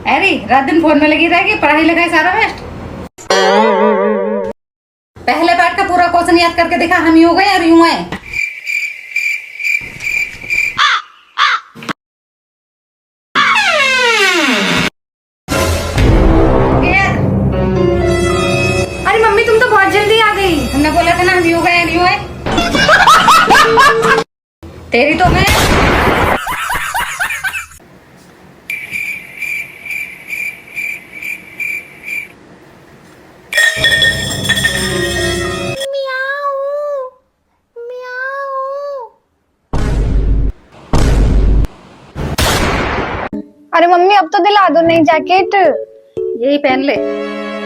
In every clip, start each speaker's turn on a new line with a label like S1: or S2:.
S1: अरे रात दिन फोन में लगी रहेगी, पढ़ाई लिखाई सारा वेस्ट। पहले पार्ट का पूरा क्वेश्चन याद करके देखा, हम यूं गए और यूं आए।
S2: अरे मम्मी तुम तो बहुत जल्दी आ गई।
S1: हमने बोला था ना हम यूं गए और यूं आए। तेरी तो मैं
S2: अरे मम्मी अब तो दिला दो नई जैकेट।
S1: यही पहन ले,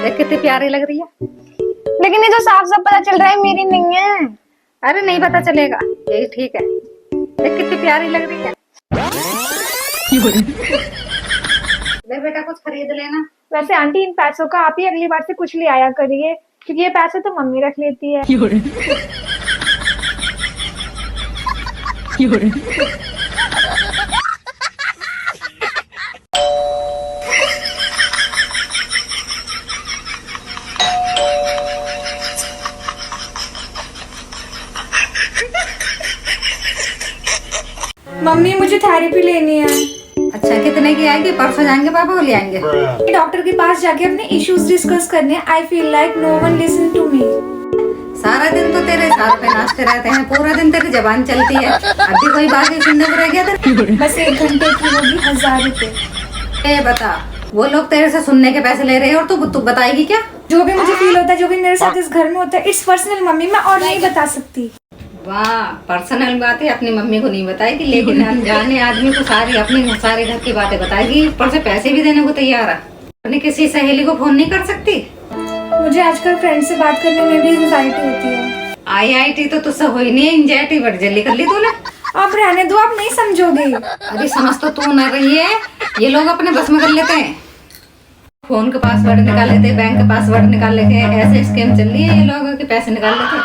S1: देख कितनी प्यारी लग रही है।
S2: लेकिन ये तो साफ साफ पता चल रहा है मेरी नहीं है।
S1: अरे नहीं पता चलेगा, यही ठीक है। देख कितनी प्यारी लग रही है। ले बेटा कुछ खरीद लेना।
S2: वैसे आंटी इन पैसों का आप ही अगली बार से कुछ ले आया करिए, क्योंकि ये पैसे तो मम्मी रख लेती है। मम्मी मुझे थेरेपी लेनी है।
S1: अच्छा कितने की आएगी? परसों जाएंगे, पापा को ले आएंगे।
S2: डॉक्टर के पास जाके अपने इश्यूज डिस्कस करने। I feel like no one listen to me.
S1: सारा दिन तो तेरे साथ पे नाचते रहते हैं, पूरा दिन तेरी जबान चलती है। अभी कोई बात ही सुनने को रह गया तेरे?
S2: बस 1 घंटे की होगी 1000 रुपए।
S1: ए बता, वो लोग तेरे से सुनने के पैसे ले रहे हैं और तू बताएगी क्या?
S2: जो भी मुझे फील होता है, जो भी मेरे साथ इस घर में होता है, इट्स पर्सनल मम्मी, मैं और नहीं बता सकती।
S1: वाह, पर्सनल बातें अपनी मम्मी को नहीं बताएगी, लेकिन अनजाने आदमी को अपनी सारे घर की बातें बताएगी। ऊपर से पैसे भी देने को तैयार है। अपनी किसी सहेली को फोन नहीं कर सकती?
S2: मुझे आजकल फ्रेंड से बात करने में भी एंजाइटी होती है।
S1: IIT तो तुझसे हो ही नहीं है, एंजाइटी बड़ी जल्दी कर ली तूने।
S2: आप रहने दो, आप नहीं समझोगे।
S1: अरे समझ तो तू न रही है, ये लोग अपने बस में कर लेते हैं। फोन का पासवर्ड निकाल लेते हैं, बैंक का पासवर्ड निकाल लेते हैं, ऐसे स्कैम चल रही है। ये लोगों के पैसे निकाल लेते हैं।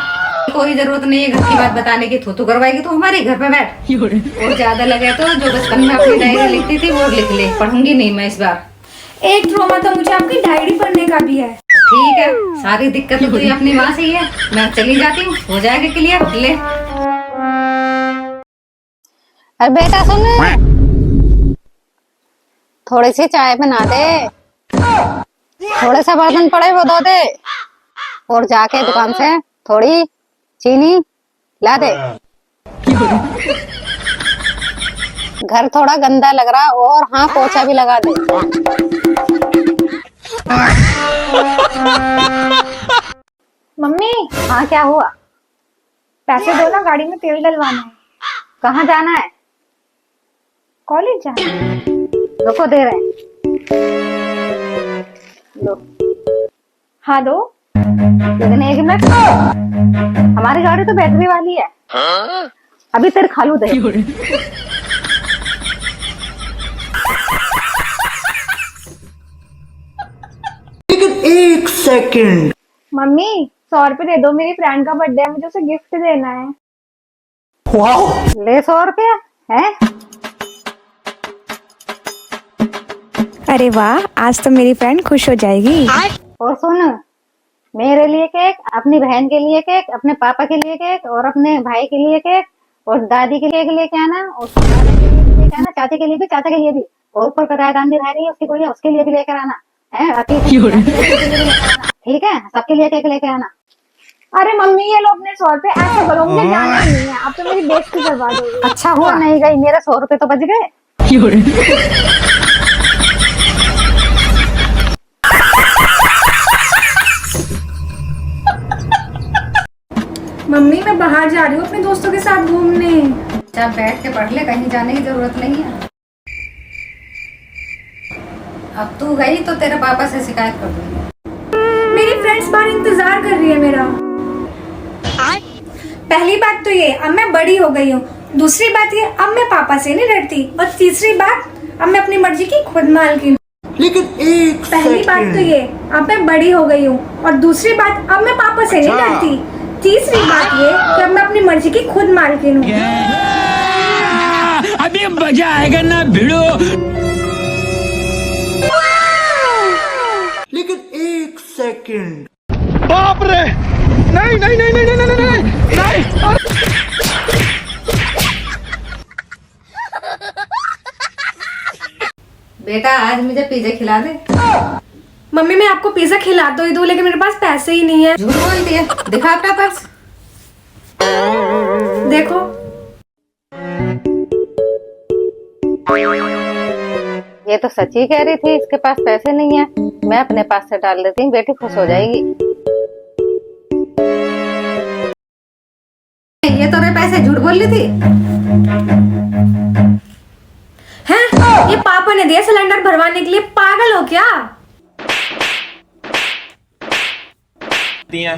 S1: कोई जरूरत नहीं है घर की बात बताने की। तू करवाएगी तो हमारे घर पे बैठ। और ज्यादा लगे तो जो बचपन में अपनी डायरी लिखती थी वो लिख ले। पढ़ूंगी नहीं मैं इस बार।
S2: एक ट्रॉमा तो मुझे आपकी डायरी पढ़ने का भी है।
S1: ठीक है, सारी दिक्कत तो तुझे अपनी माँ से ही है। मैं चली जाती हूँ, हो जाएगा क्लियर। ले
S3: अरे बेटा सुन, थोड़ी सी चाय बना दे, थोड़े से बर्तन पड़े वो धो दे, और जाके दुकान से थोड़ी चीनी ला दे। घर थोड़ा गंदा लग रहा, और हाँ पोछा भी लगा दे।
S2: मम्मी
S3: हाँ क्या हुआ?
S2: पैसे दो ना, गाड़ी में तेल डलवाना है।
S3: कहाँ जाना है?
S2: कॉलेज जाना है।
S3: रुको दे रहे हैं। लो।
S2: हाँ दो।
S3: लेकिन 1 मिनट, हमारी गाड़ी तो बैटरी वाली है। अभी तेरे खालू दे।
S4: लेकिन 1 सेकंड।
S2: मम्मी 100 रुपए दे दो, मेरी फ्रेंड का बर्थडे है, मुझे उसे गिफ्ट देना है।
S4: वाओ,
S3: ले 100 रुपया है।
S2: अरे वाह, आज तो मेरी फ्रेंड खुश हो जाएगी।
S3: और सुन, मेरे लिए केक, अपनी बहन के लिए केक, अपने पापा के लिए केक, और अपने भाई के लिए केक, और दादी के लिए लेके आना, और दादा के लिए लेके आना, चाचा के लिए भी, चाचा के लिए भी, और ऊपर कदार गांधी रह रही है उसकी कोई, उसके लिए भी लेकर आना है। ठीक है, सबके लिए केक लेके आना।
S2: अरे मम्मी ये लो अपने 100 रुपए, ऐसे करो, मुझे जाना ही नहीं है। आप तो मेरी बेइज्जती करवा दोगे।
S3: अच्छा हुआ नहीं गई, मेरे 100 रुपए तो बच गए।
S2: मम्मी मैं बाहर जा रही हूँ अपने दोस्तों के साथ घूमने।
S1: जब बैठ के पढ़ ले, कहीं जाने की जरूरत नहीं है। अब तू गई तो तेरे पापा से शिकायत कर दूंगी।
S2: मेरी फ्रेंड्स बाहर इंतजार कर रही है मेरा। पहली बात तो ये, अब मैं बड़ी हो गई हूँ। दूसरी बात ये, अब मैं पापा से नहीं डरती। और तीसरी बात, अब मैं अपनी मर्जी की खुद मालकिन।
S4: लेकिन 1 सेकंड।
S2: पहली बात तो ये, अब मैं बड़ी हो गई हूँ। और दूसरी बात, अब मैं पापा से नहीं डरती। तीसरी बात ये कि अब मैं अपनी मर्जी की खुद मालकिन हूँ।
S5: अभी मजा आएगा ना भिड़ो।
S4: second.
S5: बाप रे, नहीं नहीं नहीं नहीं नहीं नहीं नहीं नहीं।
S1: बेटा आज मुझे पिज्जा खिला दे।
S2: मम्मी मैं आपको पिज्जा खिला तो ही दूं, लेकिन मेरे पास पैसे ही नहीं है।
S1: झूठ बोलती है, दिखा अपना पर्स।
S2: देखो
S3: ये तो सच ही कह रही थी, इसके पास पैसे नहीं है। मैं अपने पास से डाल देती हूँ, बेटी खुश हो जाएगी।
S1: ये तो रे पैसे झूठ बोल रही थी।
S2: हैं? ये पापा ने दिया सिलेंडर भरवाने के लिए, पागल हो क्या?
S5: दिया